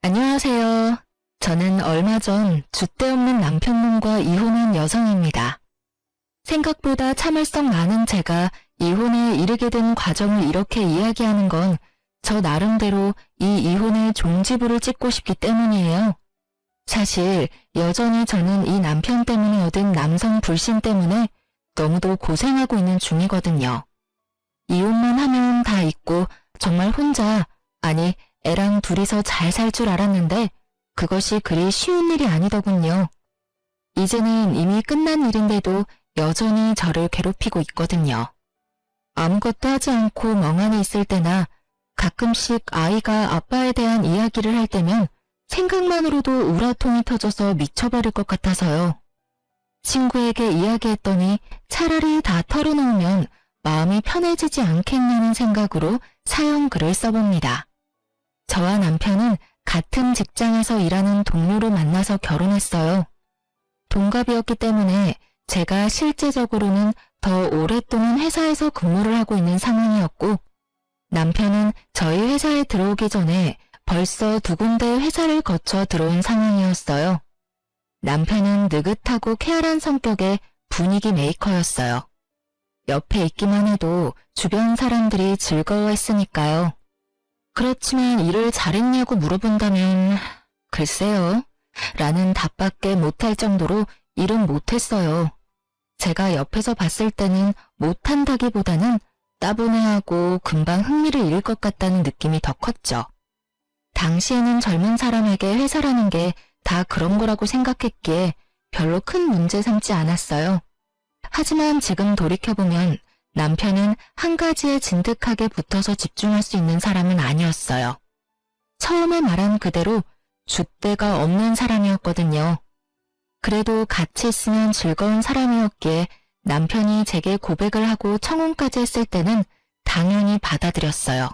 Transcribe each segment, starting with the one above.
안녕하세요. 저는 얼마 전 줏대 없는 남편분과 이혼한 여성입니다. 생각보다 참을성 많은 제가 이혼에 이르게 된 과정을 이렇게 이야기하는 건 저 나름대로 이 이혼의 종지부를 찍고 싶기 때문이에요. 사실 여전히 저는 이 남편 때문에 얻은 남성 불신 때문에 너무도 고생하고 있는 중이거든요. 이혼만 하면 다 잊고 정말 혼자, 아니 애랑 둘이서 잘 살 줄 알았는데 그것이 그리 쉬운 일이 아니더군요. 이제는 이미 끝난 일인데도 여전히 저를 괴롭히고 있거든요. 아무것도 하지 않고 멍하니 있을 때나 가끔씩 아이가 아빠에 대한 이야기를 할 때면 생각만으로도 우라통이 터져서 미쳐버릴 것 같아서요. 친구에게 이야기했더니 차라리 다 털어놓으면 마음이 편해지지 않겠냐는 생각으로 사연 글을 써봅니다. 저와 남편은 같은 직장에서 일하는 동료를 만나서 결혼했어요. 동갑이었기 때문에 제가 실제적으로는 더 오랫동안 회사에서 근무를 하고 있는 상황이었고, 남편은 저희 회사에 들어오기 전에 벌써 두 군데의 회사를 거쳐 들어온 상황이었어요. 남편은 느긋하고 쾌활한 성격의 분위기 메이커였어요. 옆에 있기만 해도 주변 사람들이 즐거워했으니까요. 그렇지만 일을 잘했냐고 물어본다면 글쎄요 라는 답밖에 못할 정도로 일은 못했어요. 제가 옆에서 봤을 때는 못한다기보다는 따분해하고 금방 흥미를 잃을 것 같다는 느낌이 더 컸죠. 당시에는 젊은 사람에게 회사라는 게 다 그런 거라고 생각했기에 별로 큰 문제 삼지 않았어요. 하지만 지금 돌이켜보면 남편은 한 가지에 진득하게 붙어서 집중할 수 있는 사람은 아니었어요. 처음에 말한 그대로 줏대가 없는 사람이었거든요. 그래도 같이 있으면 즐거운 사람이었기에 남편이 제게 고백을 하고 청혼까지 했을 때는 당연히 받아들였어요.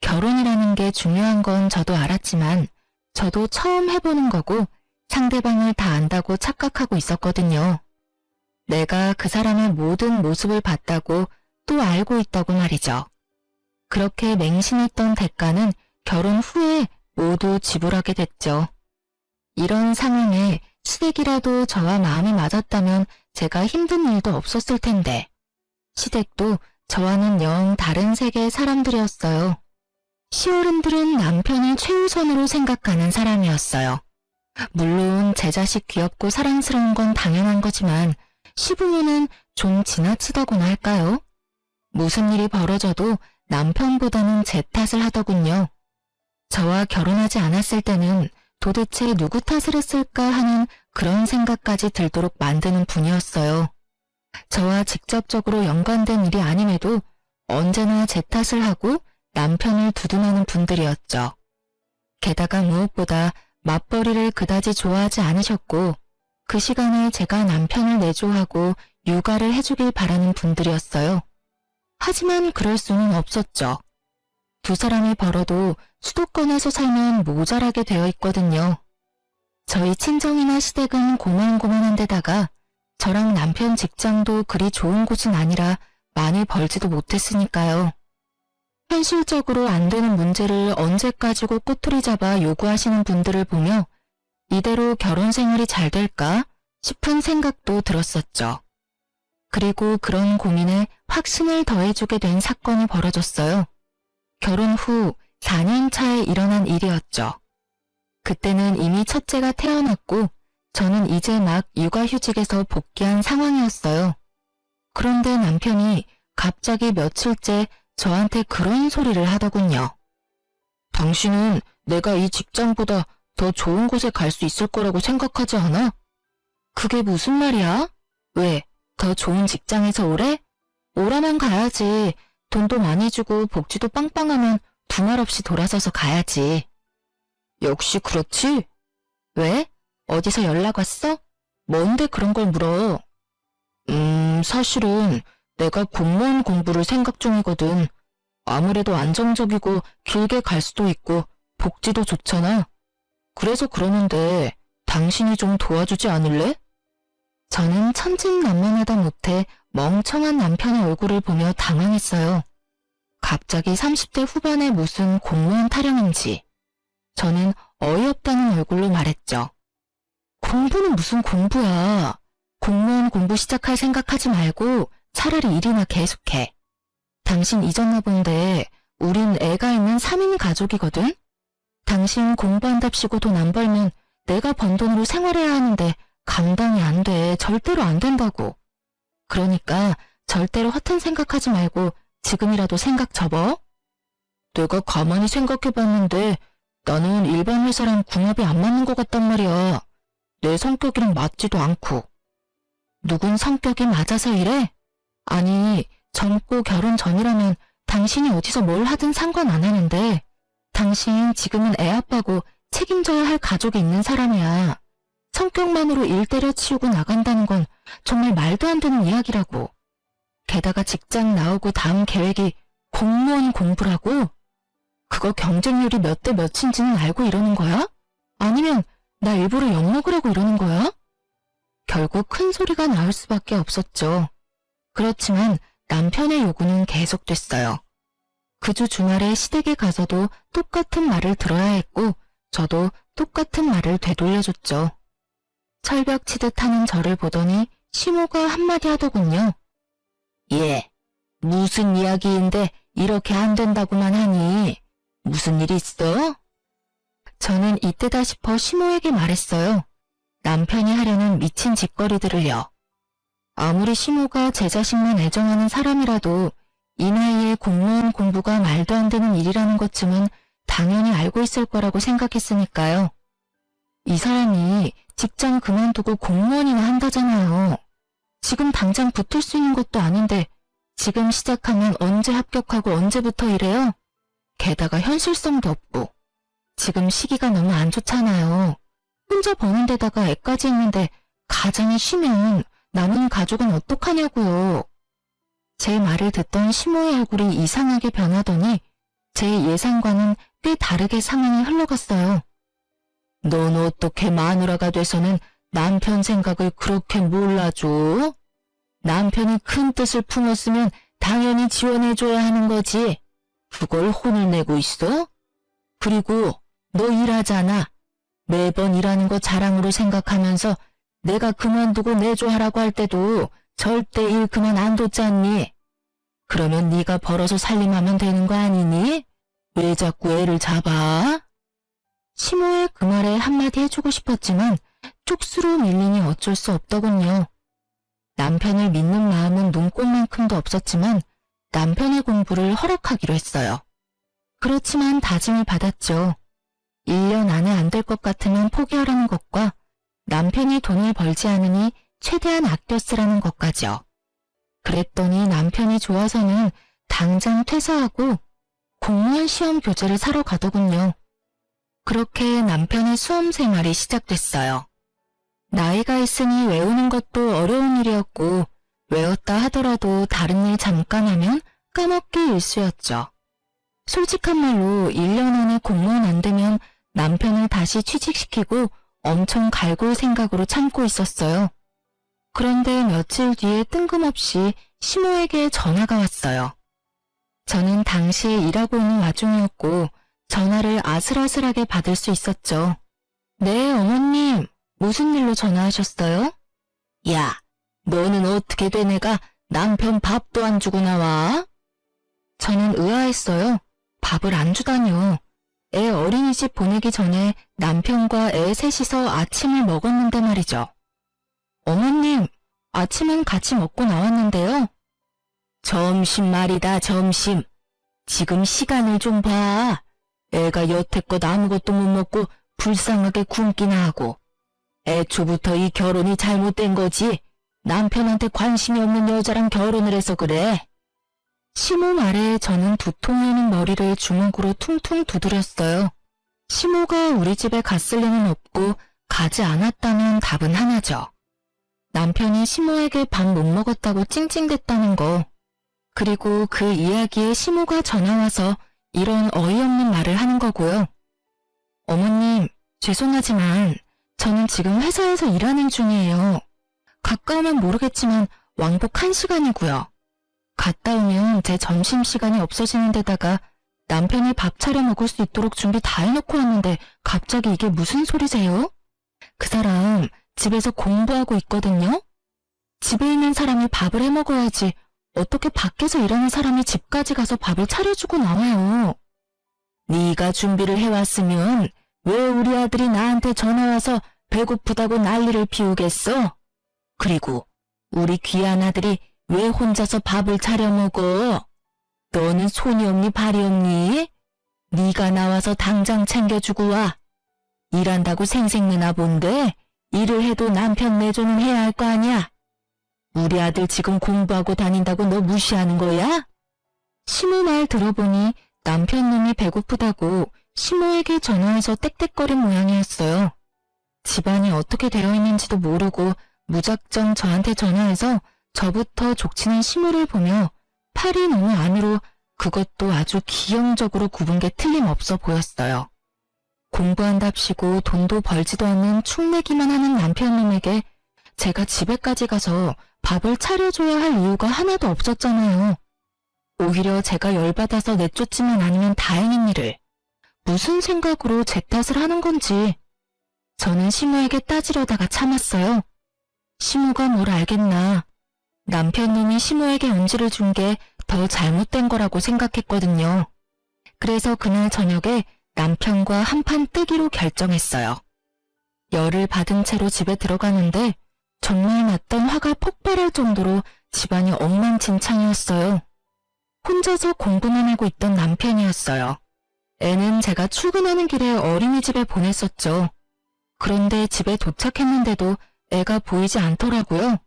결혼이라는 게 중요한 건 저도 알았지만 저도 처음 해보는 거고 상대방을 다 안다고 착각하고 있었거든요. 내가 그 사람의 모든 모습을 봤다고 또 알고 있다고 말이죠. 그렇게 맹신했던 대가는 결혼 후에 모두 지불하게 됐죠. 이런 상황에 시댁이라도 저와 마음이 맞았다면 제가 힘든 일도 없었을 텐데 시댁도 저와는 영 다른 세계의 사람들이었어요. 시어른들은 남편을 최우선으로 생각하는 사람이었어요. 물론 제 자식 귀엽고 사랑스러운 건 당연한 거지만 시부모는 좀 지나치다고나 할까요? 무슨 일이 벌어져도 남편보다는 제 탓을 하더군요. 저와 결혼하지 않았을 때는 도대체 누구 탓을 했을까 하는 그런 생각까지 들도록 만드는 분이었어요. 저와 직접적으로 연관된 일이 아님에도 언제나 제 탓을 하고 남편을 두둔하는 분들이었죠. 게다가 무엇보다 맞벌이를 그다지 좋아하지 않으셨고 그 시간에 제가 남편을 내조하고 육아를 해주길 바라는 분들이었어요. 하지만 그럴 수는 없었죠. 두 사람이 벌어도 수도권에서 살면 모자라게 되어 있거든요. 저희 친정이나 시댁은 고만고만한 데다가 저랑 남편 직장도 그리 좋은 곳은 아니라 많이 벌지도 못했으니까요. 현실적으로 안 되는 문제를 언제까지고 꼬투리 잡아 요구하시는 분들을 보며 이대로 결혼 생활이 잘 될까 싶은 생각도 들었었죠. 그리고 그런 고민에 확신을 더해주게 된 사건이 벌어졌어요. 결혼 후 4년 차에 일어난 일이었죠. 그때는 이미 첫째가 태어났고 저는 이제 막 육아휴직에서 복귀한 상황이었어요. 그런데 남편이 갑자기 며칠째 저한테 그런 소리를 하더군요. 당신은 내가 이 직장보다 더 좋은 곳에 갈 수 있을 거라고 생각하지 않아? 그게 무슨 말이야? 왜? 더 좋은 직장에서 오래? 오라면 가야지. 돈도 많이 주고 복지도 빵빵하면 두말 없이 돌아서서 가야지. 역시 그렇지? 왜? 어디서 연락 왔어? 뭔데 그런 걸 물어? 사실은 내가 공무원 공부를 생각 중이거든. 아무래도 안정적이고 길게 갈 수도 있고 복지도 좋잖아. 그래서 그러는데 당신이 좀 도와주지 않을래? 저는 천진난만하다 못해 멍청한 남편의 얼굴을 보며 당황했어요. 갑자기 30대 후반에 무슨 공무원 타령인지. 저는 얼굴로 말했죠. 공부는 무슨 공부야. 공무원 공부 시작할 생각하지 말고 차라리 일이나 계속해. 당신 잊었나 본데 우린 애가 있는 3인 가족이거든? 당신 공부한답시고 돈 안 벌면 내가 번 돈으로 생활해야 하는데 감당이 안 돼. 절대로 안 된다고. 그러니까 절대로 허튼 생각하지 말고 지금이라도 생각 접어. 내가 가만히 생각해봤는데 나는 일반 회사랑 궁합이 안 맞는 것 같단 말이야. 내 성격이랑 맞지도 않고. 누군 성격이 맞아서 이래? 아니, 젊고 결혼 전이라면 당신이 어디서 뭘 하든 상관 안 하는데 당신 지금은 애 아빠고 책임져야 할 가족이 있는 사람이야. 성격만으로 일 때려치우고 나간다는 건 정말 말도 안 되는 이야기라고. 게다가 직장 나오고 다음 계획이 공무원 공부라고? 그거 경쟁률이 몇 대 몇인지는 알고 이러는 거야? 아니면 나 일부러 욕먹으려고 이러는 거야? 결국 큰 소리가 나올 수밖에 없었죠. 그렇지만 남편의 요구는 계속됐어요. 그 주 주말에 시댁에 가서도 똑같은 말을 들어야 했고 저도 똑같은 말을 되돌려줬죠. 철벽 치듯 하는 저를 보더니 시모가 한마디 하더군요. 예, 무슨 이야기인데 이렇게 안 된다고만 하니? 무슨 일 있어? 저는 이때다 싶어 시모에게 말했어요. 남편이 하려는 미친 짓거리들을요. 아무리 시모가 제 자식만 애정하는 사람이라도 이 나이에 공무원 공부가 말도 안 되는 일이라는 것쯤은 당연히 알고 있을 거라고 생각했으니까요. 이 사람이 직장 그만두고 공무원이나 한다잖아요. 지금 당장 붙을 수 있는 것도 아닌데 지금 시작하면 언제 합격하고 언제부터 이래요? 게다가 현실성도 없고 지금 시기가 너무 안 좋잖아요. 혼자 버는 데다가 애까지 있는데 가장이 쉬면 남은 가족은 어떡하냐고요. 제 말을 듣던 시모의 얼굴이 이상하게 변하더니 제 예상과는 꽤 다르게 상황이 흘러갔어요. 넌 어떻게 마누라가 돼서는 남편 생각을 그렇게 몰라줘? 남편이 큰 뜻을 품었으면 당연히 지원해줘야 하는 거지. 그걸 혼을 내고 있어? 그리고 너 일하잖아. 매번 일하는 거 자랑으로 생각하면서 내가 그만두고 내조하라고 할 때도 절대 일 그만 안 뒀잖니. 그러면 네가 벌어서 살림하면 되는 거 아니니? 왜 자꾸 애를 잡아? 시모의 그 말에 한마디 해주고 싶었지만 쪽수로 밀리니 어쩔 수 없더군요. 남편을 믿는 마음은 눈꽃만큼도 없었지만 남편의 공부를 허락하기로 했어요. 그렇지만 다짐을 받았죠. 1년 안에 안 될 것 같으면 포기하라는 것과 남편이 돈을 벌지 않으니 최대한 아껴 쓰라는 것까지요. 그랬더니 남편이 좋아서는 당장 퇴사하고 공무원 시험 교재를 사러 가더군요. 그렇게 남편의 수험 생활이 시작됐어요. 나이가 있으니 외우는 것도 어려운 일이었고 외웠다 하더라도 다른 일 잠깐 하면 까먹기 일쑤였죠. 솔직한 말로 1년 안에 공무원 안 되면 남편을 다시 취직시키고 엄청 갈굴 생각으로 참고 있었어요. 그런데 며칠 뒤에 뜬금없이 시모에게 전화가 왔어요. 저는 당시에 일하고 있는 와중이었고 전화를 아슬아슬하게 받을 수 있었죠. 네, 어머님. 무슨 일로 전화하셨어요? 야, 너는 어떻게 된 애가 남편 밥도 안 주고 나와? 저는 의아했어요. 밥을 안 주다니요. 애 어린이집 보내기 전에 남편과 애 셋이서 아침을 먹었는데 말이죠. 어머님, 아침은 같이 먹고 나왔는데요. 점심 말이다, 점심. 지금 시간을 좀 봐. 애가 여태껏 아무것도 못 먹고 불쌍하게 굶기나 하고. 애초부터 이 결혼이 잘못된 거지. 남편한테 관심이 없는 여자랑 결혼을 해서 그래. 시모 말에 저는 두통이 오는 머리를 주먹으로 퉁퉁 두드렸어요. 시모가 우리 집에 갔을 리는 없고 가지 않았다면 답은 하나죠. 남편이 시모에게 밥 못 먹었다고 찡찡댔다는 거. 그리고 그 이야기에 시모가 전화와서 이런 어이없는 말을 하는 거고요. 어머님, 죄송하지만 저는 지금 회사에서 일하는 중이에요. 가까우면 모르겠지만 왕복 1시간이고요. 갔다 오면 제 점심시간이 없어지는 데다가 남편이 밥 차려 먹을 수 있도록 준비 다 해놓고 왔는데 갑자기 이게 무슨 소리세요? 그 사람 집에서 공부하고 있거든요? 집에 있는 사람이 밥을 해 먹어야지 어떻게 밖에서 일하는 사람이 집까지 가서 밥을 차려주고 나와요. 네가 준비를 해왔으면 왜 우리 아들이 나한테 전화와서 배고프다고 난리를 피우겠어? 그리고 우리 귀한 아들이 왜 혼자서 밥을 차려 먹어? 너는 손이 없니 발이 없니? 네가 나와서 당장 챙겨주고 와. 일한다고 생색내나 본데 일을 해도 남편 내조는 해야 할 거 아니야. 우리 아들 지금 공부하고 다닌다고 너 무시하는 거야? 시모 말 들어보니 남편 놈이 배고프다고 시모에게 전화해서 떽떽거린 모양이었어요. 집안이 어떻게 되어 있는지도 모르고 무작정 저한테 전화해서 저부터 족치는 시모를 보며 팔이 너무 안으로 그것도 아주 기형적으로 굽은 게 틀림없어 보였어요. 공부한답시고 돈도 벌지도 않는 축내기만 하는 남편님에게 제가 집에까지 가서 밥을 차려줘야 할 이유가 하나도 없었잖아요. 오히려 제가 열받아서 내쫓지만 않으면 다행인 일을 무슨 생각으로 제 탓을 하는 건지 저는 시모에게 따지려다가 참았어요. 시모가 뭘 알겠나. 남편놈이 시모에게 음식을 준 게 더 잘못된 거라고 생각했거든요. 그래서 그날 저녁에 남편과 한판 뜨기로 결정했어요. 열을 받은 채로 집에 들어가는데 정말 났던 화가 폭발할 정도로 집안이 엉망진창이었어요. 혼자서 공부만 하고 있던 남편이었어요. 애는 제가 출근하는 길에 어린이집에 보냈었죠. 그런데 집에 도착했는데도 애가 보이지 않더라고요.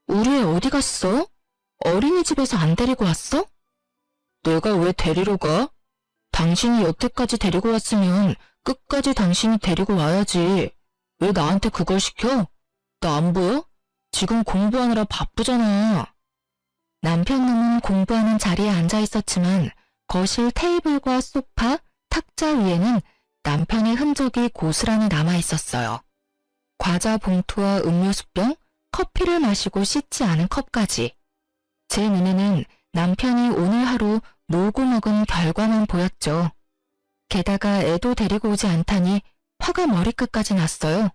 우리 애 어디 갔어? 어린이집에서 안 데리고 왔어? 내가 왜 데리러 가? 당신이 여태까지 데리고 왔으면 끝까지 당신이 데리고 와야지. 왜 나한테 그걸 시켜? 나 안 보여? 지금 공부하느라 바쁘잖아. 남편놈은 공부하는 자리에 앉아 있었지만 거실 테이블과 소파, 탁자 위에는 남편의 흔적이 고스란히 남아 있었어요. 과자 봉투와 음료수병, 커피를 마시고 씻지 않은 컵까지. 제 눈에는 남편이 오늘 하루 놀고 먹은 결과만 보였죠. 게다가 애도 데리고 오지 않다니 화가 머리끝까지 났어요.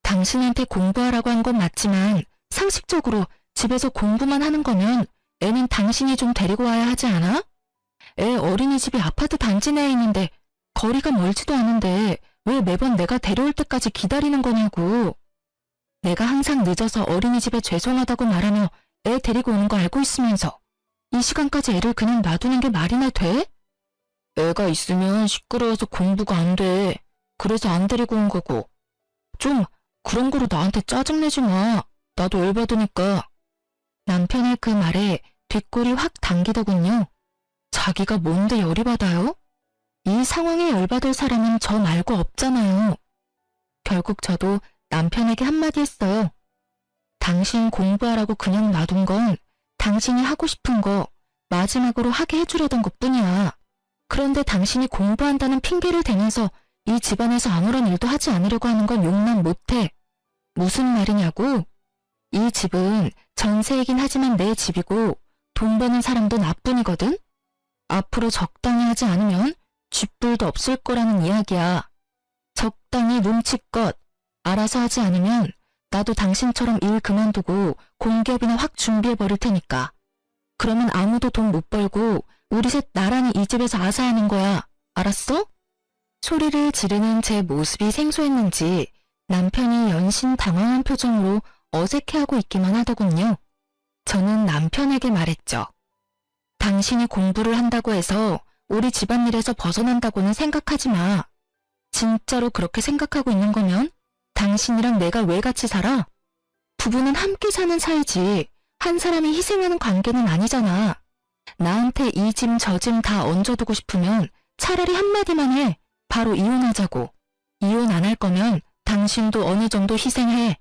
당신한테 공부하라고 한 건 맞지만 상식적으로 집에서 공부만 하는 거면 애는 당신이 좀 데리고 와야 하지 않아? 애 어린이집이 아파트 단지 내에 있는데 거리가 멀지도 않은데 왜 매번 내가 데려올 때까지 기다리는 거냐고. 내가 항상 늦어서 어린이집에 죄송하다고 말하며 애 데리고 오는 거 알고 있으면서 이 시간까지 애를 그냥 놔두는 게 말이나 돼? 애가 있으면 시끄러워서 공부가 안 돼. 그래서 안 데리고 온 거고. 좀 그런 거로 나한테 짜증내지 마. 나도 열받으니까. 남편의 그 말에 뒷골이 확 당기더군요. 자기가 뭔데 열이 받아요? 이 상황에 열받을 사람은 저 말고 없잖아요. 결국 저도 남편에게 한마디 했어요. 당신 공부하라고 그냥 놔둔 건 당신이 하고 싶은 거 마지막으로 하게 해주려던 것뿐이야. 그런데 당신이 공부한다는 핑계를 대면서 이 집안에서 아무런 일도 하지 않으려고 하는 건 용납 못해. 무슨 말이냐고? 이 집은 전세이긴 하지만 내 집이고 돈 버는 사람도 나뿐이거든? 앞으로 적당히 하지 않으면 쥐뿔도 없을 거라는 이야기야. 적당히 눈치껏 알아서 하지 않으면 나도 당신처럼 일 그만두고 공기업이나 확 준비해버릴 테니까. 그러면 아무도 돈 못 벌고 우리 셋 나란히 이 집에서 아사하는 거야. 알았어? 소리를 지르는 제 모습이 생소했는지 남편이 연신 당황한 표정으로 어색해하고 있기만 하더군요. 저는 남편에게 말했죠. 당신이 공부를 한다고 해서 우리 집안일에서 벗어난다고는 생각하지 마. 진짜로 그렇게 생각하고 있는 거면 당신이랑 내가 왜 같이 살아? 부부는 함께 사는 사이지 한 사람이 희생하는 관계는 아니잖아. 나한테 이 짐 저 짐 다 얹어두고 싶으면 차라리 한마디만 해. 바로 이혼하자고. 이혼 안 할 거면 당신도 어느 정도 희생해.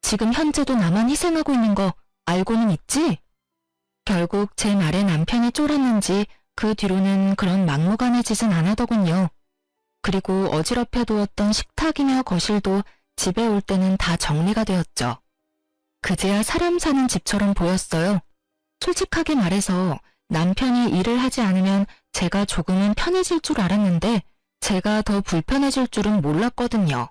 지금 현재도 나만 희생하고 있는 거 알고는 있지? 결국 제 말에 남편이 쫄았는지 그 뒤로는 그런 막무가내 짓은 안 하더군요. 그리고 어지럽혀 두었던 식탁이며 거실도 집에 올 때는 다 정리가 되었죠. 그제야 사람 사는 집처럼 보였어요. 솔직하게 말해서 남편이 일을 하지 않으면 제가 조금은 편해질 줄 알았는데 제가 더 불편해질 줄은 몰랐거든요.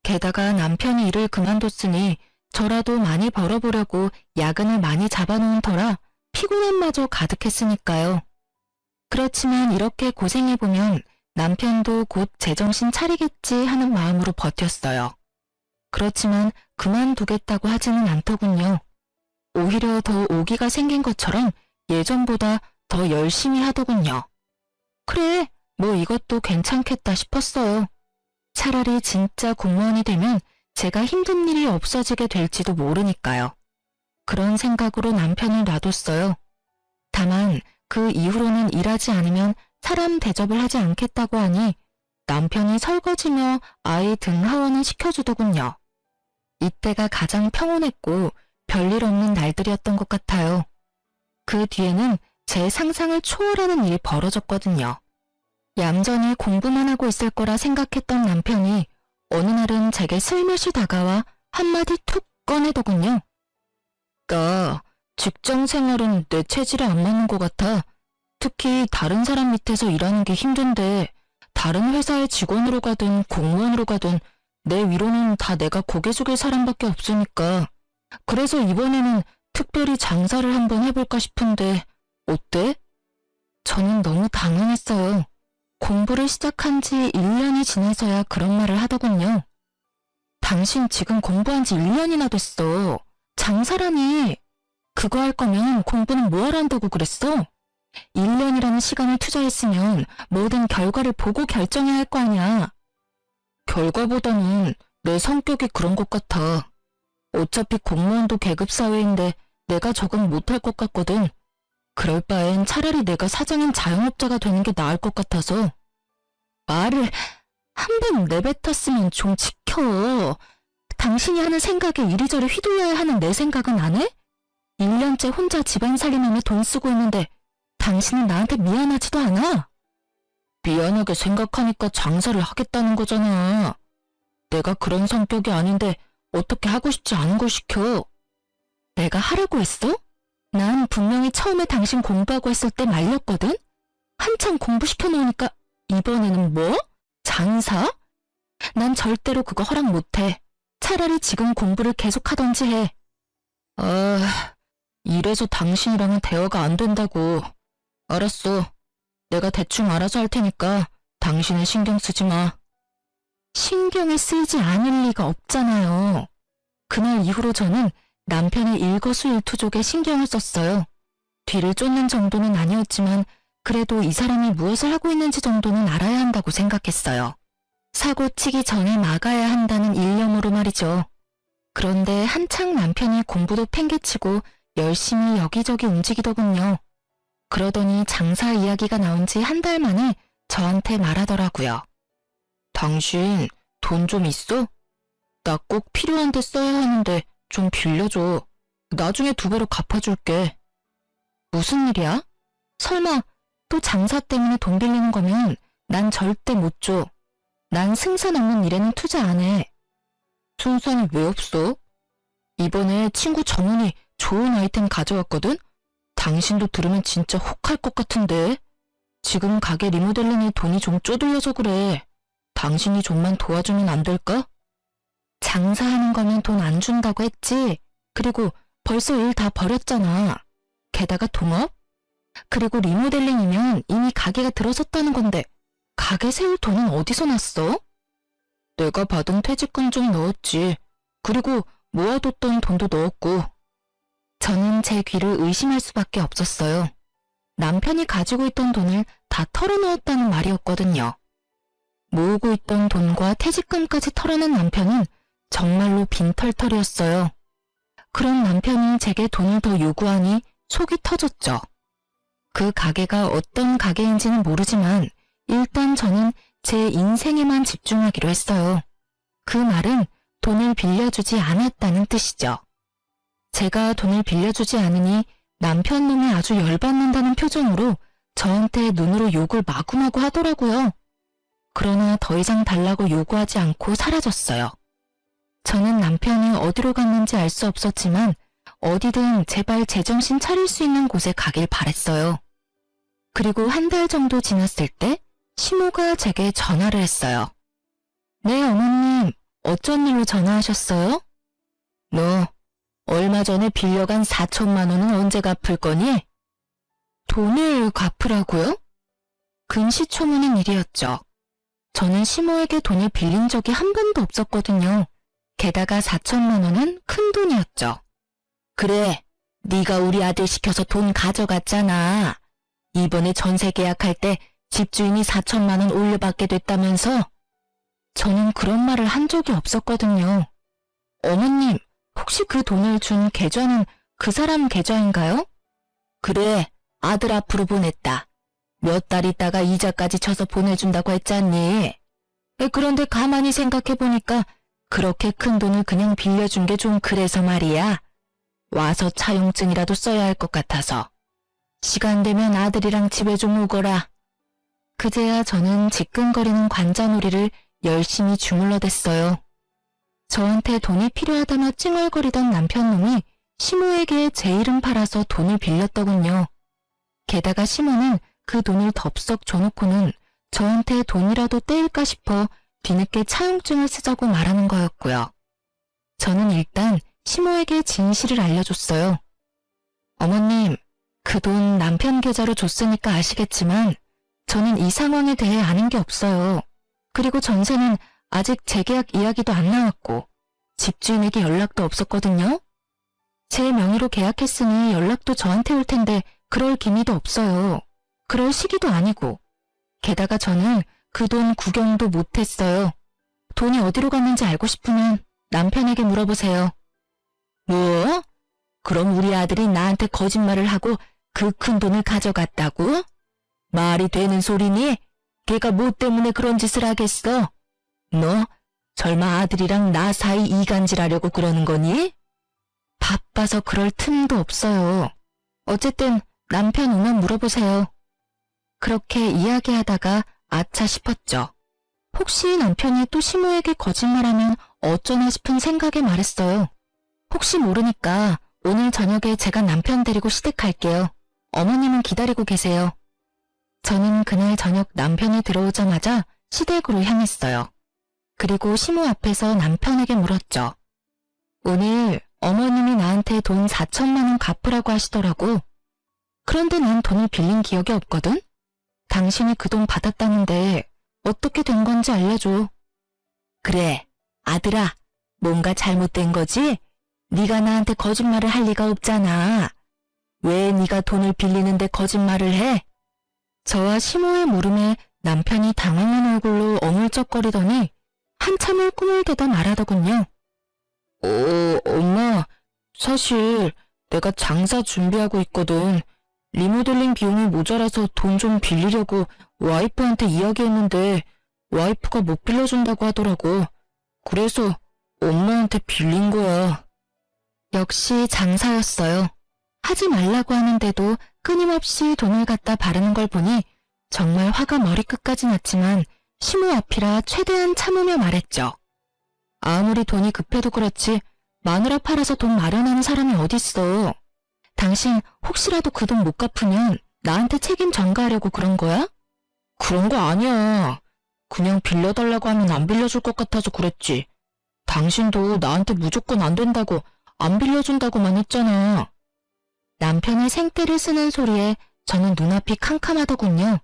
게다가 남편이 일을 그만뒀으니 저라도 많이 벌어보려고 야근을 많이 잡아놓은 터라 피곤함마저 가득했으니까요. 그렇지만 이렇게 고생해보면 남편도 곧 제정신 차리겠지 하는 마음으로 버텼어요. 그렇지만 그만두겠다고 하지는 않더군요. 오히려 더 오기가 생긴 것처럼 예전보다 더 열심히 하더군요. 그래, 뭐 이것도 괜찮겠다 싶었어요. 차라리 진짜 공무원이 되면 제가 힘든 일이 없어지게 될지도 모르니까요. 그런 생각으로 남편을 놔뒀어요. 다만 그 이후로는 일하지 않으면 사람 대접을 하지 않겠다고 하니 남편이 설거지며 아이 등 하원을 시켜주더군요. 이때가 가장 평온했고 별일 없는 날들이었던 것 같아요. 그 뒤에는 제 상상을 초월하는 일이 벌어졌거든요. 얌전히 공부만 하고 있을 거라 생각했던 남편이 어느 날은 제게 슬며시 다가와 한마디 툭 꺼내더군요. 나 직장 생활은 내 체질에 안 맞는 것 같아. 특히 다른 사람 밑에서 일하는 게 힘든데 다른 회사의 직원으로 가든 공무원으로 가든 내 위로는 다 내가 고개 숙일 사람밖에 없으니까. 그래서 이번에는 특별히 장사를 한번 해볼까 싶은데 어때? 저는 너무 당황했어요. 공부를 시작한 지 1년이 지나서야 그런 말을 하더군요. 당신 지금 공부한 지 1년이나 됐어. 장사라니. 그거 할 거면 공부는 뭐하러 한다고 그랬어? 1년이라는 시간을 투자했으면 뭐든 결과를 보고 결정해야 할 거 아니야. 결과보다는 내 성격이 그런 것 같아. 어차피 공무원도 계급사회인데 내가 적응 못할 것 같거든. 그럴 바엔 차라리 내가 사장인 자영업자가 되는 게 나을 것 같아서. 말을 한 번 내뱉었으면 좀 지켜. 당신이 하는 생각에 이리저리 휘둘려야 하는 내 생각은 안 해? 1년째 혼자 집안 살림하며 돈 쓰고 있는데 당신은 나한테 미안하지도 않아? 미안하게 생각하니까 장사를 하겠다는 거잖아. 내가 그런 성격이 아닌데 어떻게 하고 싶지 않은 걸 시켜. 내가 하라고 했어? 난 분명히 처음에 당신 공부하고 했을 때 말렸거든? 한참 공부시켜 놓으니까 이번에는 뭐? 장사? 난 절대로 그거 허락 못해. 차라리 지금 공부를 계속하던지 해. 아, 이래서 당신이랑은 대화가 안 된다고. 알았어. 내가 대충 알아서 할 테니까 당신은 신경 쓰지 마. 신경을 쓰이지 않을 리가 없잖아요. 그날 이후로 저는 남편의 일거수일투족에 신경을 썼어요. 뒤를 쫓는 정도는 아니었지만 그래도 이 사람이 무엇을 하고 있는지 정도는 알아야 한다고 생각했어요. 사고 치기 전에 막아야 한다는 일념으로 말이죠. 그런데 한창 남편이 공부도 팽개치고 열심히 여기저기 움직이더군요. 그러더니 장사 이야기가 나온 지 한 달 만에 저한테 말하더라고요. 당신 돈 좀 있어? 나 꼭 필요한데 써야 하는데 좀 빌려줘. 나중에 2배로 갚아줄게. 무슨 일이야? 설마 또 장사 때문에 돈 빌리는 거면 난 절대 못 줘. 난 승산 없는 일에는 투자 안 해. 승산이 왜 없어? 이번에 친구 정훈이 좋은 아이템 가져왔거든? 당신도 들으면 진짜 혹할 것 같은데. 지금 가게 리모델링에 돈이 좀 쪼들려서 그래. 당신이 좀만 도와주면 안 될까? 장사하는 거면 돈 안 준다고 했지. 그리고 벌써 일 다 버렸잖아. 게다가 동업? 그리고 리모델링이면 이미 가게가 들어섰다는 건데 가게 세울 돈은 어디서 났어? 내가 받은 퇴직금 좀 넣었지. 그리고 모아뒀던 돈도 넣었고. 저는 제 귀를 의심할 수밖에 없었어요. 남편이 가지고 있던 돈을 다 털어넣었다는 말이었거든요. 모으고 있던 돈과 퇴직금까지 털어낸 남편은 정말로 빈털털이었어요. 그런 남편이 제게 돈을 더 요구하니 속이 터졌죠. 그 가게가 어떤 가게인지는 모르지만 일단 저는 제 인생에만 집중하기로 했어요. 그 말은 돈을 빌려주지 않았다는 뜻이죠. 제가 돈을 빌려주지 않으니 남편 놈이 아주 열받는다는 표정으로 저한테 눈으로 욕을 마구마구 하더라고요. 그러나 더 이상 달라고 요구하지 않고 사라졌어요. 저는 남편이 어디로 갔는지 알 수 없었지만 어디든 제발 제정신 차릴 수 있는 곳에 가길 바랬어요. 그리고 한 달 정도 지났을 때 시모가 제게 전화를 했어요. 네, 어머님. 어쩐 일로 전화하셨어요? 너 얼마 전에 빌려간 4천만 원은 언제 갚을 거니? 돈을 갚으라고요? 금시초문인 일이었죠. 저는 시모에게 돈을 빌린 적이 한 번도 없었거든요. 게다가 4천만 원은 큰 돈이었죠. 그래, 네가 우리 아들 시켜서 돈 가져갔잖아. 이번에 전세 계약할 때 집주인이 4천만 원 올려받게 됐다면서? 저는 그런 말을 한 적이 없었거든요. 어머님, 혹시 그 돈을 준 계좌는 그 사람 계좌인가요? 그래, 아들 앞으로 보냈다. 몇 달 있다가 이자까지 쳐서 보내준다고 했잖니. 그런데 가만히 생각해보니까 그렇게 큰 돈을 그냥 빌려준 게 좀 그래서 말이야. 와서 차용증이라도 써야 할 것 같아서. 시간 되면 아들이랑 집에 좀 오거라. 그제야 저는 지끈거리는 관자놀이를 열심히 주물러댔어요. 저한테 돈이 필요하다며 찡얼거리던 남편놈이 시모에게 제 이름 팔아서 돈을 빌렸더군요. 게다가 시모는 그 돈을 덥석 줘놓고는 저한테 돈이라도 떼일까 싶어 뒤늦게 차용증을 쓰자고 말하는 거였고요. 저는 일단 시모에게 진실을 알려줬어요. 어머님, 그 돈 남편 계좌로 줬으니까 아시겠지만 저는 이 상황에 대해 아는 게 없어요. 그리고 전세는 아직 재계약 이야기도 안 나왔고 집주인에게 연락도 없었거든요. 제 명의로 계약했으니 연락도 저한테 올 텐데 그럴 기미도 없어요. 그럴 시기도 아니고. 게다가 저는 그 돈 구경도 못했어요. 돈이 어디로 갔는지 알고 싶으면 남편에게 물어보세요. 뭐? 그럼 우리 아들이 나한테 거짓말을 하고 그 큰 돈을 가져갔다고? 말이 되는 소리니? 걔가 뭐 때문에 그런 짓을 하겠어? 너 설마 아들이랑 나 사이 이간질하려고 그러는 거니? 바빠서 그럴 틈도 없어요. 어쨌든 남편 오면 물어보세요. 그렇게 이야기하다가 아차 싶었죠. 혹시 남편이 또 시모에게 거짓말하면 어쩌나 싶은 생각에 말했어요. 혹시 모르니까 오늘 저녁에 제가 남편 데리고 시댁 갈게요. 어머님은 기다리고 계세요. 저는 그날 저녁 남편이 들어오자마자 시댁으로 향했어요. 그리고 시모 앞에서 남편에게 물었죠. 오늘 어머님이 나한테 돈 4천만 원 갚으라고 하시더라고. 그런데 난 돈을 빌린 기억이 없거든? 당신이 그 돈 받았다는데 어떻게 된 건지 알려줘. 그래, 아들아, 뭔가 잘못된 거지? 네가 나한테 거짓말을 할 리가 없잖아. 왜 네가 돈을 빌리는데 거짓말을 해? 저와 시모의 물음에 남편이 당황한 얼굴로 어물쩍거리더니 한참을 꿈을 대다 말하더군요. 엄마, 사실 내가 장사 준비하고 있거든. 리모델링 비용이 모자라서 돈 좀 빌리려고 와이프한테 이야기했는데 와이프가 못 빌려준다고 하더라고. 그래서 엄마한테 빌린 거야. 역시 장사였어요. 하지 말라고 하는데도 끊임없이 돈을 갖다 바르는 걸 보니 정말 화가 머리끝까지 났지만 시모 앞이라 최대한 참으며 말했죠. 아무리 돈이 급해도 그렇지 마누라 팔아서 돈 마련하는 사람이 어딨어. 당신 혹시라도 그 돈 못 갚으면 나한테 책임 전가하려고 그런 거야? 그런 거 아니야. 그냥 빌려달라고 하면 안 빌려줄 것 같아서 그랬지. 당신도 나한테 무조건 안 된다고 안 빌려준다고만 했잖아. 남편의 생떼를 쓰는 소리에 저는 눈앞이 캄캄하더군요.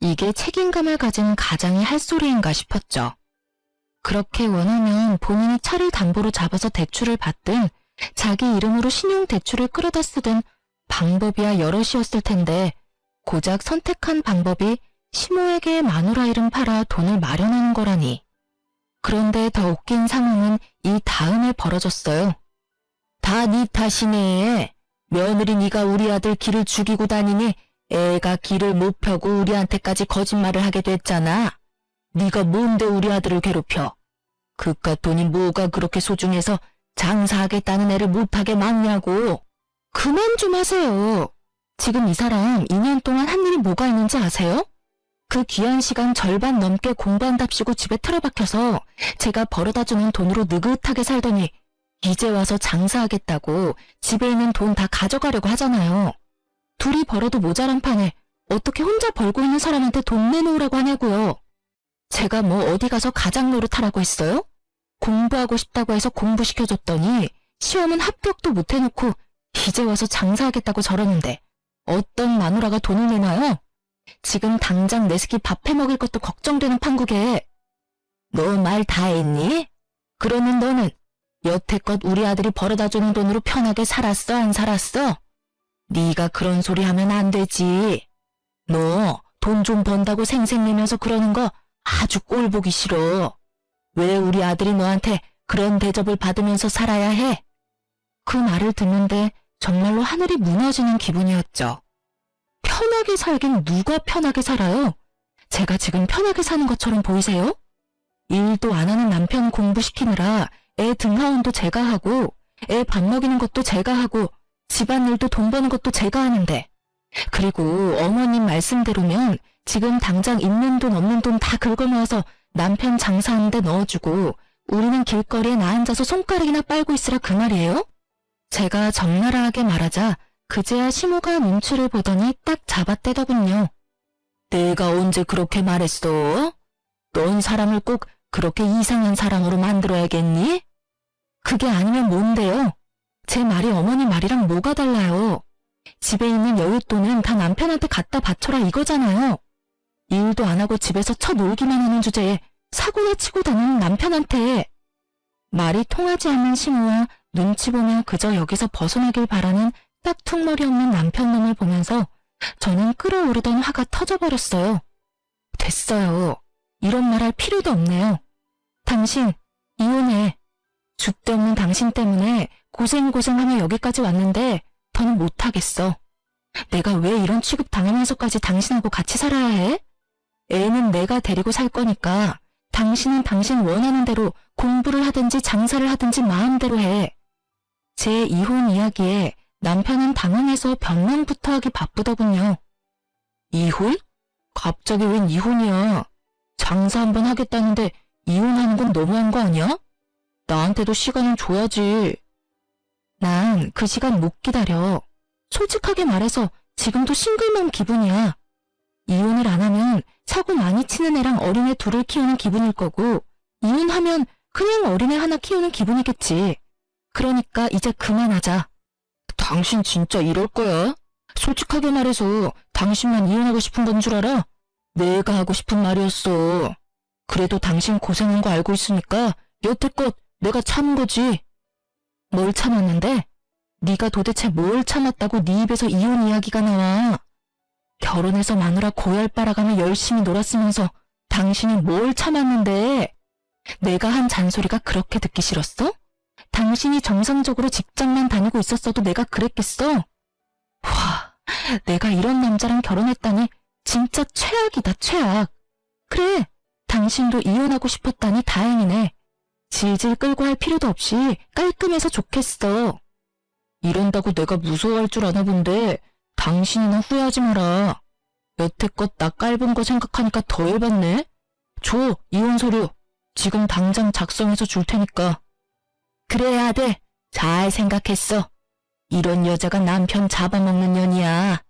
이게 책임감을 가진 가장이 할 소리인가 싶었죠. 그렇게 원하면 본인이 차를 담보로 잡아서 대출을 받든 자기 이름으로 신용대출을 끌어다 쓰든 방법이야 여럿이었을 텐데 고작 선택한 방법이 시모에게 마누라 이름 팔아 돈을 마련하는 거라니. 그런데 더 웃긴 상황은 이 다음에 벌어졌어요. 다 네 탓이네. 며느리 네가 우리 아들 길을 죽이고 다니니 애가 길을 못 펴고 우리한테까지 거짓말을 하게 됐잖아. 네가 뭔데 우리 아들을 괴롭혀. 그깟 돈이 뭐가 그렇게 소중해서 장사하겠다는 애를 못하게 막냐고. 그만 좀 하세요. 지금 이 사람 2년 동안 한 일이 뭐가 있는지 아세요? 그 귀한 시간 절반 넘게 공부한답시고 집에 틀어박혀서 제가 벌어다주는 돈으로 느긋하게 살더니 이제 와서 장사하겠다고 집에 있는 돈 다 가져가려고 하잖아요. 둘이 벌어도 모자란 판에 어떻게 혼자 벌고 있는 사람한테 돈 내놓으라고 하냐고요. 제가 뭐 어디 가서 가장 노릇하라고 했어요? 공부하고 싶다고 해서 공부시켜줬더니 시험은 합격도 못 해놓고 이제 와서 장사하겠다고 저러는데 어떤 마누라가 돈을 내놔요? 지금 당장 내 새끼 밥 해먹일 것도 걱정되는 판국에. 너 말 다 했니? 그러는 너는 여태껏 우리 아들이 벌어다주는 돈으로 편하게 살았어, 안 살았어? 네가 그런 소리 하면 안 되지. 너 돈 좀 번다고 생색내면서 그러는 거 아주 꼴 보기 싫어. 왜 우리 아들이 너한테 그런 대접을 받으면서 살아야 해? 그 말을 듣는데 정말로 하늘이 무너지는 기분이었죠. 편하게 살긴 누가 편하게 살아요? 제가 지금 편하게 사는 것처럼 보이세요? 일도 안 하는 남편 공부시키느라 애 등하원도 제가 하고 애 밥 먹이는 것도 제가 하고 집안일도 돈 버는 것도 제가 하는데, 그리고 어머님 말씀대로면 지금 당장 있는 돈 없는 돈 다 긁어모아서 남편 장사하는 데 넣어주고 우리는 길거리에 나 앉아서 손가락이나 빨고 있으라 그 말이에요? 제가 적나라하게 말하자 그제야 시모가 눈치를 보더니 딱 잡아떼더군요. 내가 언제 그렇게 말했어? 넌 사람을 꼭 그렇게 이상한 사람으로 만들어야겠니? 그게 아니면 뭔데요? 제 말이 어머니 말이랑 뭐가 달라요? 집에 있는 여윳돈은 다 남편한테 갖다 바쳐라 이거잖아요. 일도 안 하고 집에서 쳐놀기만 하는 주제에 사고나 치고 다니는 남편한테. 말이 통하지 않는 시모와 눈치 보며 그저 여기서 벗어나길 바라는 딱 퉁머리 없는 남편 놈을 보면서 저는 끓어오르던 화가 터져버렸어요. 됐어요. 이런 말 할 필요도 없네요. 당신 이혼해. 줏대 없는 당신 때문에 고생하며 여기까지 왔는데 더는 못하겠어. 내가 왜 이런 취급 당하면서까지 당신하고 같이 살아야 해? 애는 내가 데리고 살 거니까 당신은 당신 원하는 대로 공부를 하든지 장사를 하든지 마음대로 해. 제 이혼 이야기에 남편은 당황해서 변명부터 하기 바쁘더군요. 이혼? 갑자기 웬 이혼이야. 장사 한번 하겠다는데 이혼하는 건 너무한 거 아니야? 나한테도 시간을 줘야지. 난 그 시간 못 기다려. 솔직하게 말해서 지금도 싱글맘 기분이야. 이혼을 안 하면 사고 많이 치는 애랑 어린애 둘을 키우는 기분일 거고, 이혼하면 그냥 어린애 하나 키우는 기분이겠지. 그러니까 이제 그만하자. 당신 진짜 이럴 거야? 솔직하게 말해서 당신만 이혼하고 싶은 건 줄 알아? 내가 하고 싶은 말이었어. 그래도 당신 고생한 거 알고 있으니까 여태껏 내가 참은 거지. 뭘 참았는데? 네가 도대체 뭘 참았다고 네 입에서 이혼 이야기가 나와. 결혼해서 마누라 고열 빨아가며 열심히 놀았으면서 당신이 뭘 참았는데? 내가 한 잔소리가 그렇게 듣기 싫었어? 당신이 정상적으로 직장만 다니고 있었어도 내가 그랬겠어? 와, 내가 이런 남자랑 결혼했다니 진짜 최악이다, 최악. 그래, 당신도 이혼하고 싶었다니 다행이네. 질질 끌고 할 필요도 없이 깔끔해서 좋겠어. 이런다고 내가 무서워할 줄 아나 본데 당신이나 후회하지 마라. 여태껏 나 깔본 거 생각하니까 더 열받네. 줘, 이혼 서류. 지금 당장 작성해서 줄 테니까. 그래야 돼. 잘 생각했어. 이런 여자가 남편 잡아먹는 년이야.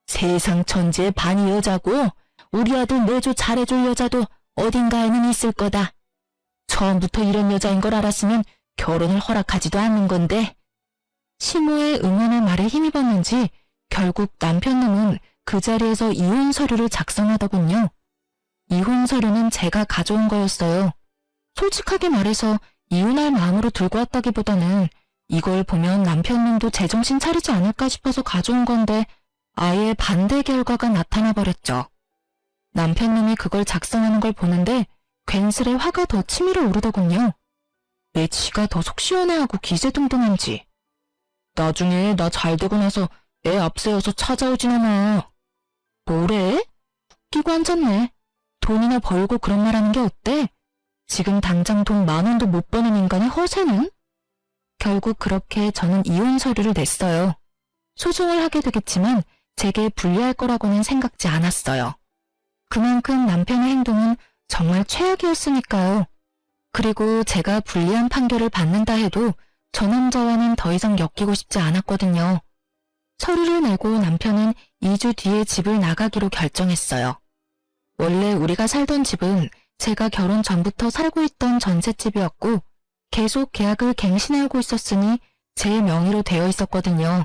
세상 천지에 반이 여자고 우리 아들 내조 잘해줄 여자도 어딘가에는 있을 거다. 처음부터 이런 여자인 걸 알았으면 결혼을 허락하지도 않는 건데. 시모의 응원의 말에 힘입었는지 결국 남편놈은 그 자리에서 이혼 서류를 작성하더군요. 이혼 서류는 제가 가져온 거였어요. 솔직하게 말해서 이혼할 마음으로 들고 왔다기보다는 이걸 보면 남편놈도 제정신 차리지 않을까 싶어서 가져온 건데 아예 반대 결과가 나타나 버렸죠. 남편놈이 그걸 작성하는 걸 보는데 괜스레 화가 더 치밀어 오르더군요. 내 지가 더 속 시원해하고 기세등등한지. 나중에 나 잘되고 나서 애 앞세워서 찾아오진 않아. 뭐래? 웃기고 앉았네. 돈이나 벌고 그런 말 하는 게 어때? 지금 당장 돈 10,000원도 못 버는 인간의 허세는? 결국 그렇게 저는 이혼 서류를 냈어요. 소송을 하게 되겠지만 제게 불리할 거라고는 생각지 않았어요. 그만큼 남편의 행동은 정말 최악이었으니까요. 그리고 제가 불리한 판결을 받는다 해도 저 남자와는 더 이상 엮이고 싶지 않았거든요. 서류를 내고 남편은 2주 뒤에 집을 나가기로 결정했어요. 원래 우리가 살던 집은 제가 결혼 전부터 살고 있던 전셋집이었고 계속 계약을 갱신하고 있었으니 제 명의로 되어 있었거든요.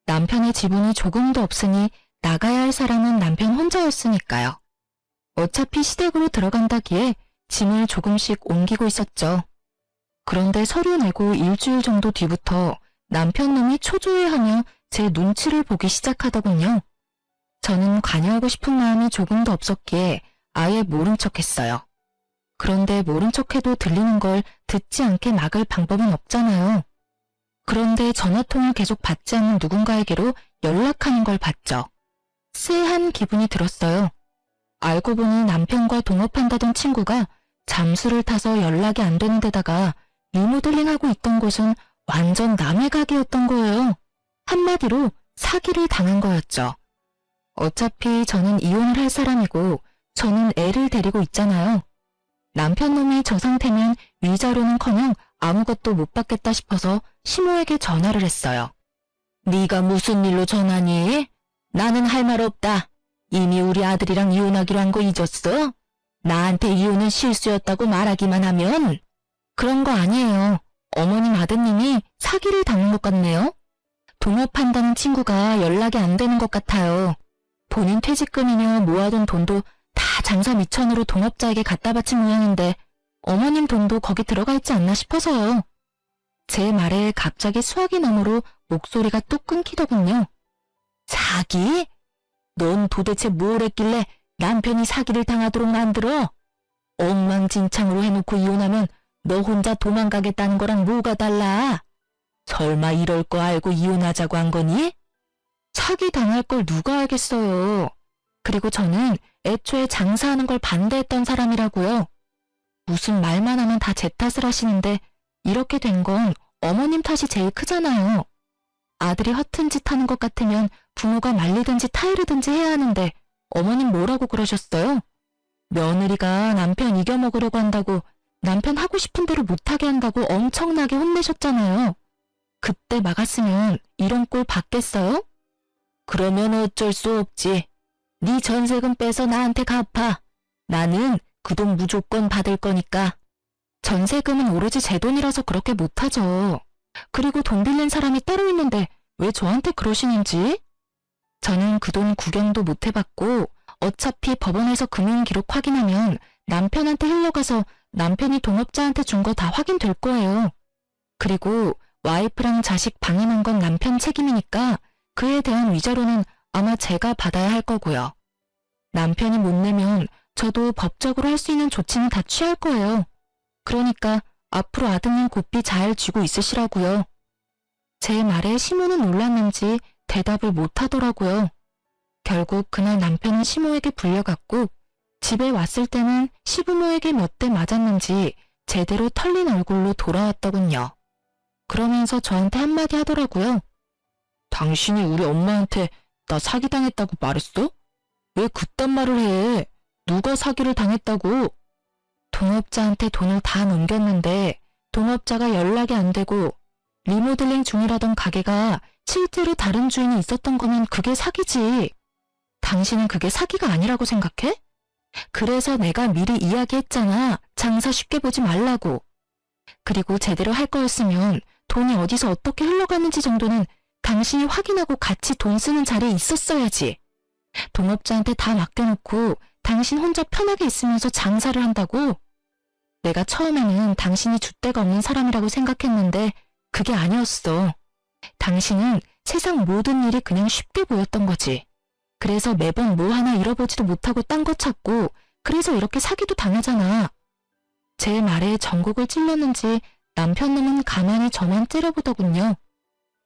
남편의 지분이 조금도 없으니 나가야 할 사람은 남편 혼자였으니까요. 어차피 시댁으로 들어간다기에 짐을 조금씩 옮기고 있었죠. 그런데 서류 내고 일주일 정도 뒤부터 남편 놈이 초조해하며 제 눈치를 보기 시작하더군요. 저는 관여하고 싶은 마음이 조금도 없었기에 아예 모른 척했어요. 그런데 모른 척해도 들리는 걸 듣지 않게 막을 방법은 없잖아요. 그런데 전화통을 계속 받지 않는 누군가에게로 연락하는 걸 봤죠. 쎄한 기분이 들었어요. 알고 보니 남편과 동업한다던 친구가 잠수를 타서 연락이 안 되는 데다가 리모델링하고 있던 곳은 완전 남의 가게였던 거예요. 한마디로 사기를 당한 거였죠. 어차피 저는 이혼을 할 사람이고 저는 애를 데리고 있잖아요. 남편 놈이 저 상태면 위자료는커녕 아무것도 못 받겠다 싶어서 시모에게 전화를 했어요. 네가 무슨 일로 전화니? 나는 할 말 없다. 이미 우리 아들이랑 이혼하기로 한 거 잊었어? 나한테 이혼은 실수였다고 말하기만 하면? 그런 거 아니에요. 어머님 아드님이 사기를 당한 것 같네요. 동업한다는 친구가 연락이 안 되는 것 같아요. 본인 퇴직금이며 모아둔 돈도 다 장사 미천으로 동업자에게 갖다 바친 모양인데 어머님 돈도 거기 들어가 있지 않나 싶어서요. 제 말에 갑자기 수화기 너머로 목소리가 뚝 끊기더군요. 사기? 넌 도대체 뭘 했길래 남편이 사기를 당하도록 만들어? 엉망진창으로 해놓고 이혼하면 너 혼자 도망가겠다는 거랑 뭐가 달라? 설마 이럴 거 알고 이혼하자고 한 거니? 사기 당할 걸 누가 알겠어요. 그리고 저는 애초에 장사하는 걸 반대했던 사람이라고요. 무슨 말만 하면 다 제 탓을 하시는데 이렇게 된 건 어머님 탓이 제일 크잖아요. 아들이 허튼 짓 하는 것 같으면 부모가 말리든지 타이르든지 해야 하는데 어머님 뭐라고 그러셨어요? 며느리가 남편 이겨먹으려고 한다고 남편 하고 싶은 대로 못하게 한다고 엄청나게 혼내셨잖아요. 그때 막았으면 이런 꼴 받겠어요? 그러면 어쩔 수 없지. 네 전세금 빼서 나한테 갚아. 나는 그 돈 무조건 받을 거니까. 전세금은 오로지 제 돈이라서 그렇게 못하죠. 그리고 돈 빌린 사람이 따로 있는데 왜 저한테 그러시는지? 저는 그 돈 구경도 못 해봤고 어차피 법원에서 금융기록 확인하면 남편한테 흘러가서 남편이 동업자한테 준 거 다 확인될 거예요. 그리고 와이프랑 자식 방임한 건 남편 책임이니까 그에 대한 위자료는 아마 제가 받아야 할 거고요. 남편이 못 내면 저도 법적으로 할 수 있는 조치는 다 취할 거예요. 그러니까 앞으로 아드님 고삐 잘 쥐고 있으시라고요. 제 말에 시모는 놀랐는지 대답을 못 하더라고요. 결국 그날 남편은 시모에게 불려갔고 집에 왔을 때는 시부모에게 몇 대 맞았는지 제대로 털린 얼굴로 돌아왔더군요. 그러면서 저한테 한마디 하더라고요. 당신이 우리 엄마한테 나 사기당했다고 말했어? 왜 그딴 말을 해? 누가 사기를 당했다고? 동업자한테 돈을 다 넘겼는데 동업자가 연락이 안 되고 리모델링 중이라던 가게가 실제로 다른 주인이 있었던 거면 그게 사기지. 당신은 그게 사기가 아니라고 생각해? 그래서 내가 미리 이야기했잖아. 장사 쉽게 보지 말라고. 그리고 제대로 할 거였으면 돈이 어디서 어떻게 흘러가는지 정도는 당신이 확인하고 같이 돈 쓰는 자리에 있었어야지. 동업자한테 다 맡겨놓고 당신 혼자 편하게 있으면서 장사를 한다고? 내가 처음에는 당신이 줏대가 없는 사람이라고 생각했는데 그게 아니었어. 당신은 세상 모든 일이 그냥 쉽게 보였던 거지. 그래서 매번 뭐 하나 잃어보지도 못하고 딴 거 찾고 그래서 이렇게 사기도 당하잖아. 제 말에 전곡을 찔렀는지 남편 놈은 가만히 저만 째려보더군요.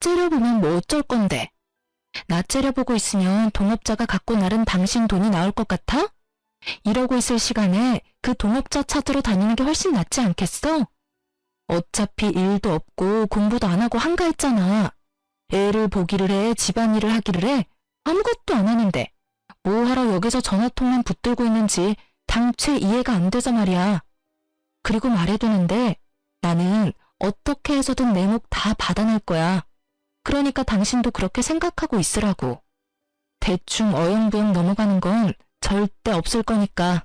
째려보면 뭐 어쩔 건데. 나 째려보고 있으면 동업자가 갖고 나른 당신 돈이 나올 것 같아? 이러고 있을 시간에 그 동업자 찾으러 다니는 게 훨씬 낫지 않겠어? 어차피 일도 없고 공부도 안 하고 한가했잖아. 애를 보기를 해, 집안일을 하기를 해. 아무것도 안 하는데 뭐하러 여기서 전화통만 붙들고 있는지 당최 이해가 안 돼서 말이야. 그리고 말해두는데 나는 어떻게 해서든 내 목 다 받아낼 거야. 그러니까 당신도 그렇게 생각하고 있으라고. 대충 어영부영 넘어가는 건 절대 없을 거니까.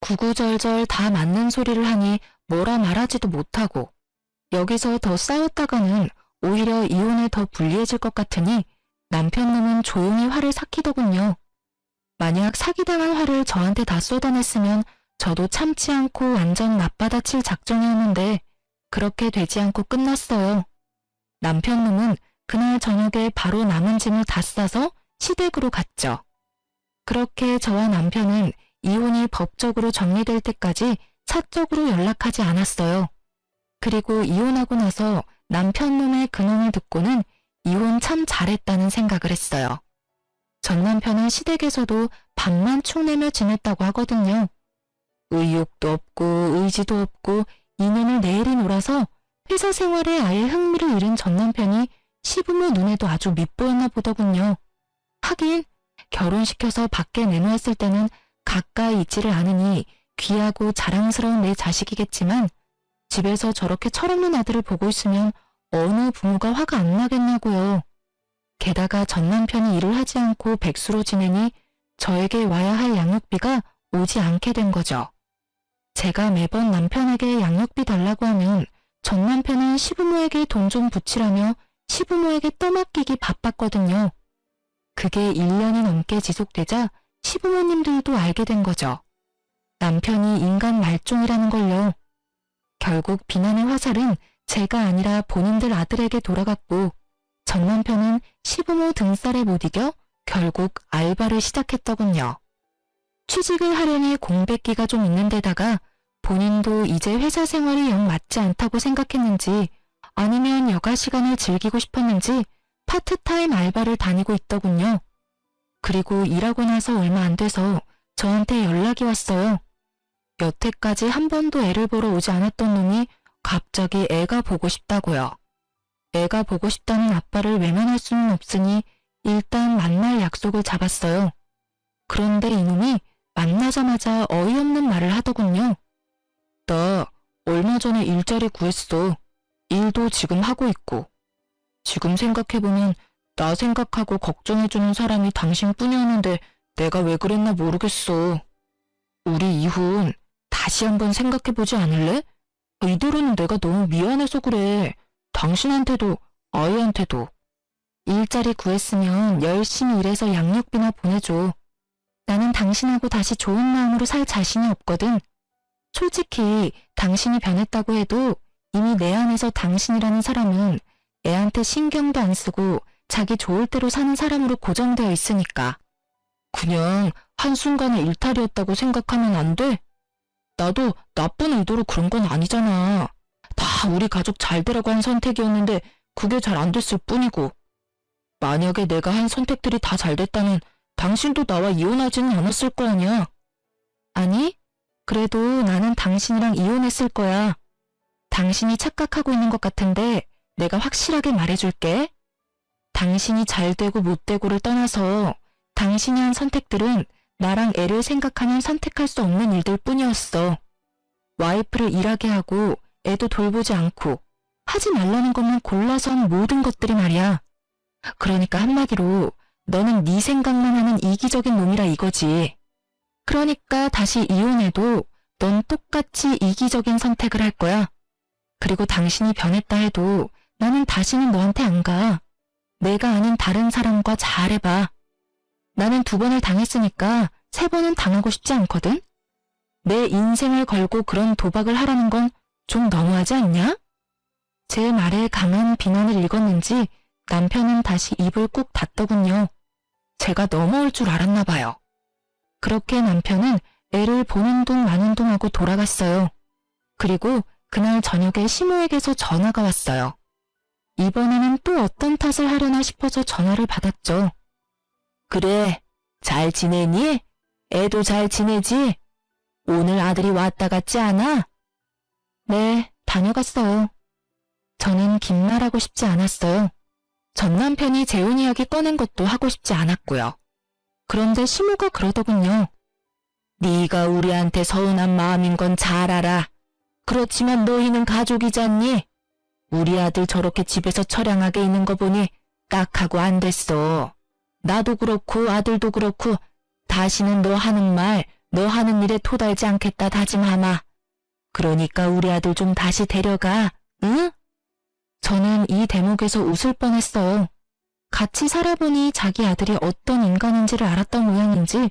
구구절절 다 맞는 소리를 하니 뭐라 말하지도 못하고 여기서 더 싸웠다가는 오히려 이혼에 더 불리해질 것 같으니 남편놈은 조용히 화를 삭히더군요. 만약 사기당한 화를 저한테 다 쏟아냈으면 저도 참지 않고 완전 맞받아칠 작정이었는데 그렇게 되지 않고 끝났어요. 남편놈은 그날 저녁에 바로 남은 짐을 다 싸서 시댁으로 갔죠. 그렇게 저와 남편은 이혼이 법적으로 정리될 때까지 사적으로 연락하지 않았어요. 그리고 이혼하고 나서 남편놈의 근황을 듣고는 이혼 참 잘했다는 생각을 했어요. 전 남편은 시댁에서도 밥만 축내며 지냈다고 하거든요. 의욕도 없고 의지도 없고 인연을 내일이 놀아서 회사 생활에 아예 흥미를 잃은 전 남편이 시부모 눈에도 아주 밉보였나 보더군요. 하긴 결혼시켜서 밖에 내놓았을 때는 가까이 있지를 않으니 귀하고 자랑스러운 내 자식이겠지만 집에서 저렇게 철없는 아들을 보고 있으면 어느 부모가 화가 안 나겠냐고요. 게다가 전 남편이 일을 하지 않고 백수로 지내니 저에게 와야 할 양육비가 오지 않게 된 거죠. 제가 매번 남편에게 양육비 달라고 하면 전 남편은 시부모에게 돈 좀 붙이라며 시부모에게 떠맡기기 바빴거든요. 그게 1년이 넘게 지속되자 시부모님들도 알게 된 거죠. 남편이 인간 말종이라는 걸요. 결국 비난의 화살은 제가 아니라 본인들 아들에게 돌아갔고 전 남편은 시부모 등살에 못 이겨 결국 알바를 시작했더군요. 취직을 하려니 공백기가 좀 있는 데다가 본인도 이제 회사 생활이 영 맞지 않다고 생각했는지 아니면 여가 시간을 즐기고 싶었는지 파트타임 알바를 다니고 있더군요. 그리고 일하고 나서 얼마 안 돼서 저한테 연락이 왔어요. 여태까지 한 번도 애를 보러 오지 않았던 놈이 갑자기 애가 보고 싶다고요. 애가 보고 싶다는 아빠를 외면할 수는 없으니 일단 만날 약속을 잡았어요. 그런데 이놈이 만나자마자 어이없는 말을 하더군요. 나 얼마 전에 일자리 구했어. 일도 지금 하고 있고. 지금 생각해보면 나 생각하고 걱정해주는 사람이 당신뿐이었는데 내가 왜 그랬나 모르겠어. 우리 이혼 다시 한번 생각해보지 않을래? 이대로는 내가 너무 미안해서 그래. 당신한테도 아이한테도. 일자리 구했으면 열심히 일해서 양육비나 보내줘. 나는 당신하고 다시 좋은 마음으로 살 자신이 없거든. 솔직히 당신이 변했다고 해도 이미 내 안에서 당신이라는 사람은 애한테 신경도 안 쓰고 자기 좋을 대로 사는 사람으로 고정되어 있으니까. 그냥 한순간의 일탈이었다고 생각하면 안 돼? 나도 나쁜 의도로 그런 건 아니잖아. 다 우리 가족 잘 되라고 한 선택이었는데 그게 잘 안 됐을 뿐이고. 만약에 내가 한 선택들이 다 잘 됐다면 당신도 나와 이혼하지는 않았을 거 아니야. 아니, 그래도 나는 당신이랑 이혼했을 거야. 당신이 착각하고 있는 것 같은데 내가 확실하게 말해줄게. 당신이 잘 되고 못 되고를 떠나서 당신이 한 선택들은 나랑 애를 생각하면 선택할 수 없는 일들 뿐이었어. 와이프를 일하게 하고 애도 돌보지 않고 하지 말라는 것만 골라서 한 모든 것들이 말이야. 그러니까 한마디로 너는 네 생각만 하는 이기적인 놈이라 이거지. 그러니까 다시 이혼해도 넌 똑같이 이기적인 선택을 할 거야. 그리고 당신이 변했다 해도 나는 다시는 너한테 안 가. 내가 아닌 다른 사람과 잘해봐. 나는 2번을 당했으니까 3번은 당하고 싶지 않거든? 내 인생을 걸고 그런 도박을 하라는 건 좀 너무하지 않냐? 제 말에 강한 비난을 읽었는지 남편은 다시 입을 꾹 닫더군요. 제가 넘어올 줄 알았나 봐요. 그렇게 남편은 애를 보는 둥 마는 둥 하고 돌아갔어요. 그리고 그날 저녁에 시모에게서 전화가 왔어요. 이번에는 또 어떤 탓을 하려나 싶어서 전화를 받았죠. 그래, 잘 지내니? 애도 잘 지내지? 오늘 아들이 왔다 갔지 않아? 네, 다녀갔어요. 저는 긴 말하고 싶지 않았어요. 전 남편이 재혼 이야기 꺼낸 것도 하고 싶지 않았고요. 그런데 시모가 그러더군요. 네가 우리한테 서운한 마음인 건 잘 알아. 그렇지만 너희는 가족이잖니? 우리 아들 저렇게 집에서 처량하게 있는 거 보니 딱 하고 안 됐어. 나도 그렇고 아들도 그렇고 다시는 너 하는 말, 너 하는 일에 토달지 않겠다 다짐하마. 그러니까 우리 아들 좀 다시 데려가, 응? 저는 이 대목에서 웃을 뻔했어요. 같이 살아보니 자기 아들이 어떤 인간인지를 알았던 모양인지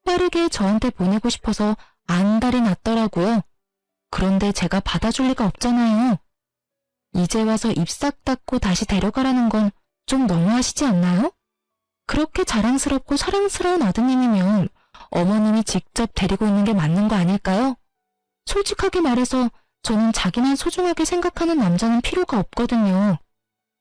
빠르게 저한테 보내고 싶어서 안달이 났더라고요. 그런데 제가 받아줄 리가 없잖아요. 이제 와서 입 싹 닫고 다시 데려가라는 건 좀 너무하시지 않나요? 그렇게 자랑스럽고 사랑스러운 아드님이면 어머님이 직접 데리고 있는 게 맞는 거 아닐까요? 솔직하게 말해서 저는 자기만 소중하게 생각하는 남자는 필요가 없거든요.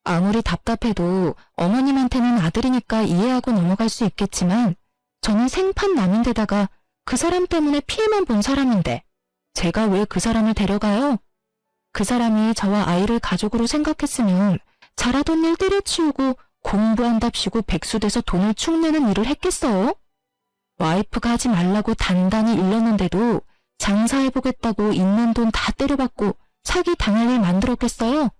아무리 답답해도 어머님한테는 아들이니까 이해하고 넘어갈 수 있겠지만 저는 생판남인데다가 그 사람 때문에 피해만 본 사람인데 제가 왜 그 사람을 데려가요? 그 사람이 저와 아이를 가족으로 생각했으면 잘하던 일 때려치우고 공부한답시고 백수돼서 돈을 축내는 일을 했겠어요? 와이프가 하지 말라고 단단히 일렀는데도 장사해보겠다고 있는 돈 다 때려받고 사기 당할 일 만들었겠어요?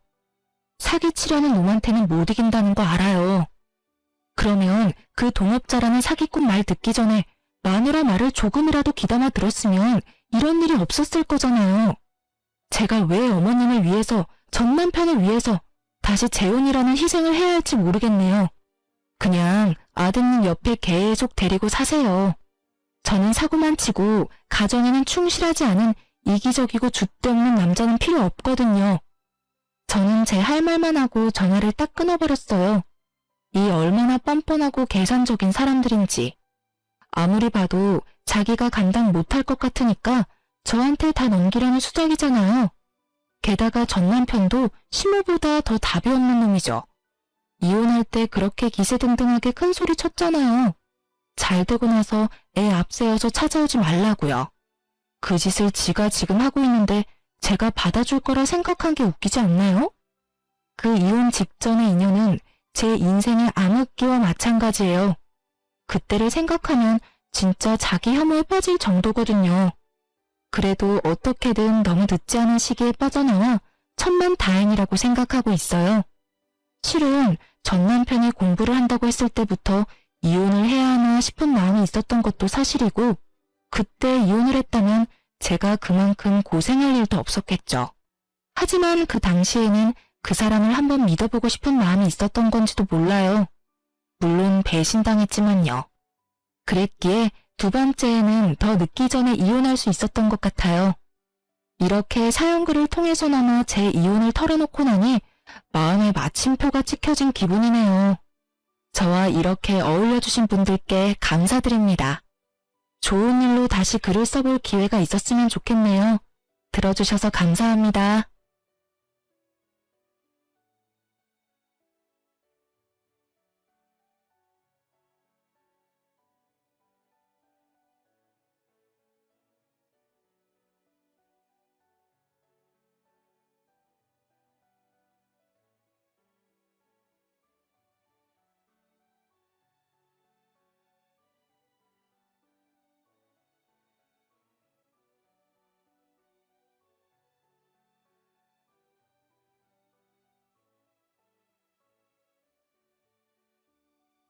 사기치려는 놈한테는 못 이긴다는 거 알아요. 그러면 그 동업자라는 사기꾼 말 듣기 전에 마누라 말을 조금이라도 귀담아 들었으면 이런 일이 없었을 거잖아요. 제가 왜 어머님을 위해서, 전 남편을 위해서 다시 재혼이라는 희생을 해야 할지 모르겠네요. 그냥 아드님 옆에 계속 데리고 사세요. 저는 사고만 치고 가정에는 충실하지 않은 이기적이고 줏대없는 남자는 필요 없거든요. 저는 제 할 말만 하고 전화를 딱 끊어버렸어요. 이 얼마나 뻔뻔하고 계산적인 사람들인지. 아무리 봐도 자기가 감당 못할 것 같으니까 저한테 다 넘기려는 수작이잖아요. 게다가 전 남편도 시모보다 더 답이 없는 놈이죠. 이혼할 때 그렇게 기세등등하게 큰 소리 쳤잖아요. 잘 되고 나서 애 앞세워서 찾아오지 말라고요. 그 짓을 지가 지금 하고 있는데 제가 받아줄 거라 생각한 게 웃기지 않나요? 그 이혼 직전의 인연은 제 인생의 암흑기와 마찬가지예요. 그때를 생각하면 진짜 자기 혐오에 빠질 정도거든요. 그래도 어떻게든 너무 늦지 않은 시기에 빠져나와 천만다행이라고 생각하고 있어요. 실은 전 남편이 공부를 한다고 했을 때부터 이혼을 해야 하나 싶은 마음이 있었던 것도 사실이고 그때 이혼을 했다면 제가 그만큼 고생할 일도 없었겠죠. 하지만 그 당시에는 그 사람을 한번 믿어보고 싶은 마음이 있었던 건지도 몰라요. 물론 배신당했지만요. 그랬기에 두 번째에는 더 늦기 전에 이혼할 수 있었던 것 같아요. 이렇게 사연글을 통해서나마 제 이혼을 털어놓고 나니 마음에 마침표가 찍혀진 기분이네요. 저와 이렇게 어울려주신 분들께 감사드립니다. 좋은 일로 다시 글을 써볼 기회가 있었으면 좋겠네요. 들어주셔서 감사합니다.